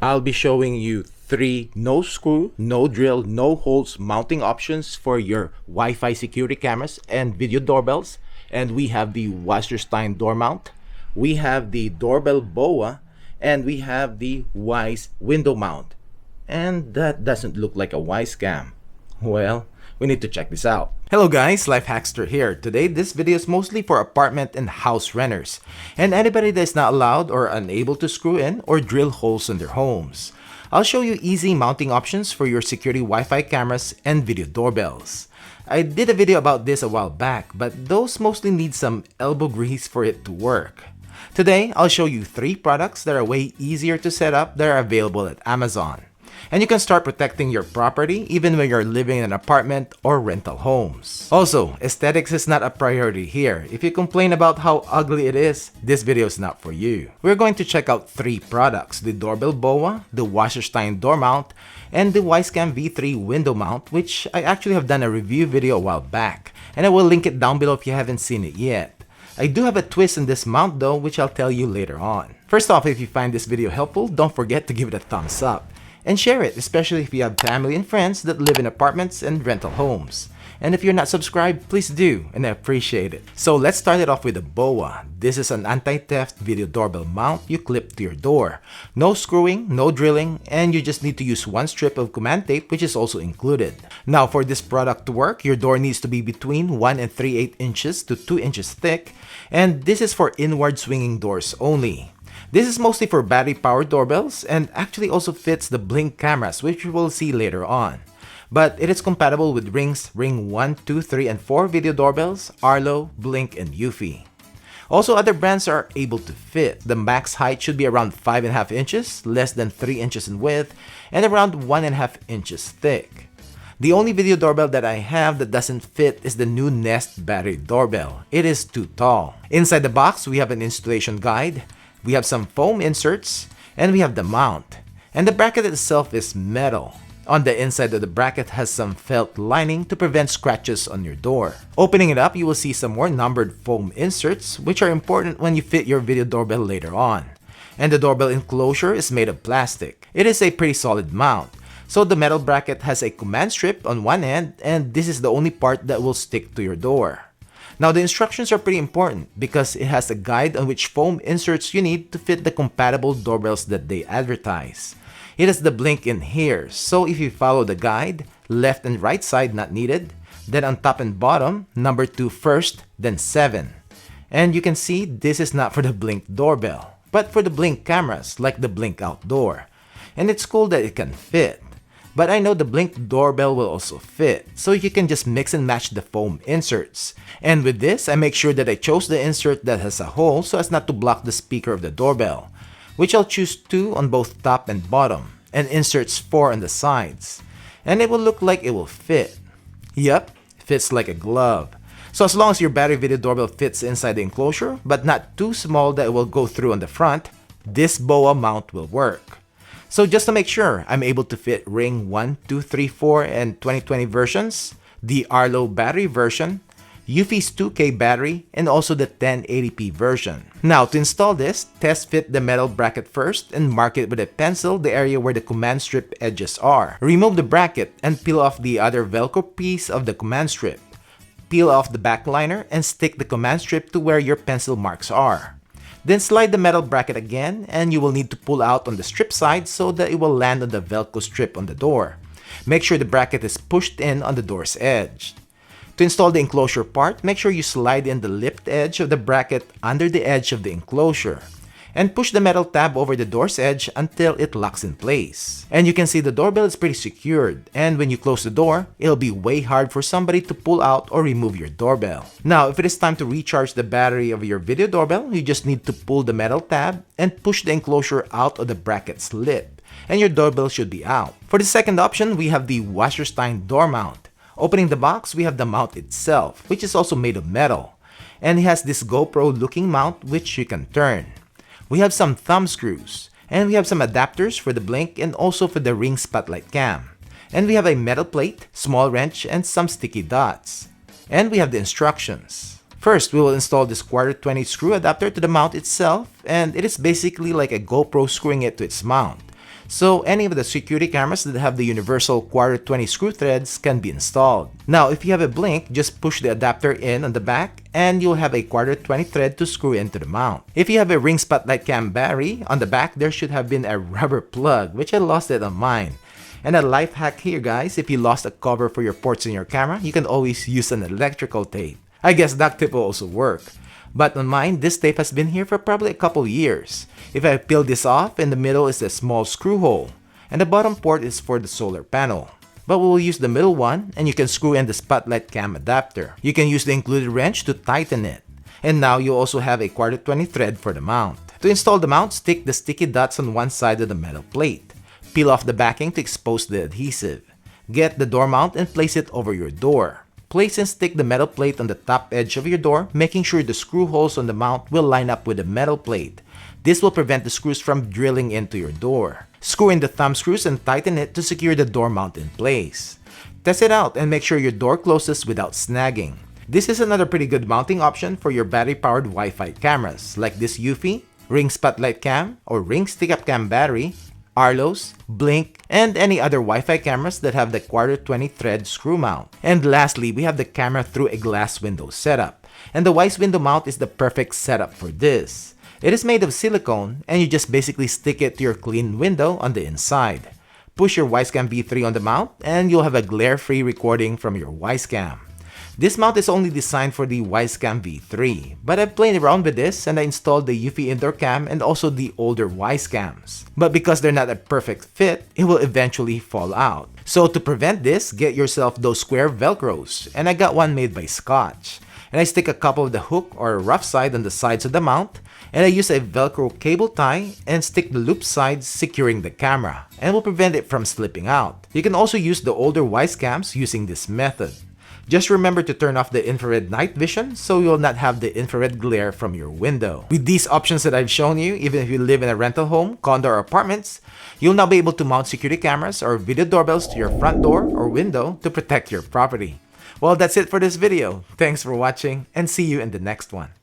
I'll be showing you 3 no screw, no drill, no holes mounting options for your Wi-Fi security cameras and video doorbells. And we have the Wasserstein door mount, we have the Doorbell BOA, and we have the Wyze window mount. And that doesn't look like a Wyze scam. Well, we need to check this out. Hello guys, LifeHackster here. Today, this video is mostly for apartment and house renters, and anybody that is not allowed or unable to screw in or drill holes in their homes. I'll show you easy mounting options for your security Wi-Fi cameras and video doorbells. I did a video about this a while back, but those mostly need some elbow grease for it to work. Today, I'll show you 3 products that are way easier to set up that are available at Amazon. And you can start protecting your property even when you're living in an apartment or rental homes. Also, aesthetics is not a priority here. If you complain about how ugly it is, this video is not for you. We're going to check out 3 products: the Doorbell BOA, the Wasserstein door mount, and the Wyze V3 window mount, which I actually have done a review video a while back, and I will link it down below if you haven't seen it yet. I do have a twist in this mount though, which I'll tell you later on. First off, if you find this video helpful, don't forget to give it a thumbs up. And share it, especially if you have family and friends that live in apartments and rental homes. And if you're not subscribed, please do, and I appreciate it. So let's start it off with the BOA. This is an anti-theft video doorbell mount you clip to your door. No screwing, no drilling, and you just need to use 1 strip of command tape, which is also included. Now for this product to work, your door needs to be between 1 and 3/8 inches to 2 inches thick, and this is for inward swinging doors only. This is mostly for battery-powered doorbells and actually also fits the Blink cameras, which we will see later on. But it is compatible with Ring's Ring 1, 2, 3, and 4 video doorbells, Arlo, Blink, and Eufy. Also, other brands are able to fit. The max height should be around 5.5 inches, less than 3 inches in width, and around 1.5 inches thick. The only video doorbell that I have that doesn't fit is the new Nest battery doorbell. It is too tall. Inside the box, we have an installation guide, we have some foam inserts, and we have the mount. And the bracket itself is metal. On the inside of the bracket has some felt lining to prevent scratches on your door. Opening it up, you will see some more numbered foam inserts, which are important when you fit your video doorbell later on. And the doorbell enclosure is made of plastic. It is a pretty solid mount. So the metal bracket has a command strip on one end, and this is the only part that will stick to your door. Now the instructions are pretty important because it has a guide on which foam inserts you need to fit the compatible doorbells that they advertise. It has the Blink in here, so if you follow the guide, left and right side not needed, then on top and bottom, number 2 first, then 7. And you can see this is not for the Blink doorbell, but for the Blink cameras like the Blink Outdoor. And it's cool that it can fit. But I know the Blink doorbell will also fit, so you can just mix and match the foam inserts. And with this, I make sure that I chose the insert that has a hole so as not to block the speaker of the doorbell, which I'll choose 2 on both top and bottom, and inserts 4 on the sides. And it will look like it will fit. Yup, fits like a glove. So as long as your battery video doorbell fits inside the enclosure, but not too small that it will go through on the front, this BOA mount will work. So just to make sure, I'm able to fit Ring 1, 2, 3, 4, and 2020 versions, the Arlo battery version, Eufy's 2K battery, and also the 1080p version. Now to install this, test fit the metal bracket first and mark it with a pencil the area where the command strip edges are. Remove the bracket and peel off the other Velcro piece of the command strip. Peel off the back liner and stick the command strip to where your pencil marks are. Then slide the metal bracket again, and you will need to pull out on the strip side so that it will land on the Velcro strip on the door. Make sure the bracket is pushed in on the door's edge. To install the enclosure part, make sure you slide in the lipped edge of the bracket under the edge of the enclosure, and push the metal tab over the door's edge until it locks in place. And you can see the doorbell is pretty secured, and when you close the door, it'll be way hard for somebody to pull out or remove your doorbell. Now, if it is time to recharge the battery of your video doorbell, you just need to pull the metal tab and push the enclosure out of the bracket's lip, and your doorbell should be out. For the second option, we have the Wasserstein door mount. Opening the box, we have the mount itself, which is also made of metal, and it has this GoPro looking mount which you can turn. We have some thumb screws, and we have some adapters for the Blink and also for the Ring spotlight cam. And we have a metal plate, small wrench, and some sticky dots. And we have the instructions. First, we will install this 1/4 screw adapter to the mount itself, and it is basically like a GoPro screwing it to its mount. So any of the security cameras that have the universal quarter 20 screw threads can be installed. Now if you have a blink, just push the adapter in on the back and you'll have a quarter 20 thread to screw into the mount. If you have a ring spotlight cam battery, on the back there should have been a rubber plug, which I lost it on mine. And a life hack here guys, if you lost a cover for your ports in your camera, you can always use an electrical tape. I guess duct tape will also work. But on mine, this tape has been here for probably a couple years. If I peel this off, in the middle is a small screw hole, and the bottom port is for the solar panel. But we will use the middle one, and you can screw in the spotlight cam adapter. You can use the included wrench to tighten it. And now you also have a quarter 20 thread for the mount. To install the mount, stick the sticky dots on one side of the metal plate. Peel off the backing to expose the adhesive. Get the door mount and place it over your door. Place and stick the metal plate on the top edge of your door, making sure the screw holes on the mount will line up with the metal plate. This will prevent the screws from drilling into your door. Screw in the thumb screws and tighten it to secure the door mount in place. Test it out and make sure your door closes without snagging. This is another pretty good mounting option for your battery-powered Wi-Fi cameras like this Eufy, Ring Spotlight Cam, or Ring Stick-Up Cam battery, Arlo's, Blink, and any other Wi-Fi cameras that have the quarter 20 thread screw mount. And lastly, we have the camera through a glass window setup. And the Wyze window mount is the perfect setup for this. It is made of silicone and you just basically stick it to your clean window on the inside. Push your Wyzecam V3 on the mount and you'll have a glare-free recording from your Wyzecam. This mount is only designed for the Wyzecam V3, but I've played around with this and I installed the Eufy indoor cam and also the older Wyzecams. But because they're not a perfect fit, it will eventually fall out. So to prevent this, get yourself those square velcros, and I got one made by Scotch. And I stick a couple of the hook or rough side on the sides of the mount, and I use a velcro cable tie and stick the loop sides securing the camera, and will prevent it from slipping out. You can also use the older Wyzecams using this method. Just remember to turn off the infrared night vision so you'll not have the infrared glare from your window. With these options that I've shown you, even if you live in a rental home, condo, or apartments, you'll now be able to mount security cameras or video doorbells to your front door or window to protect your property. Well, that's it for this video. Thanks for watching and see you in the next one.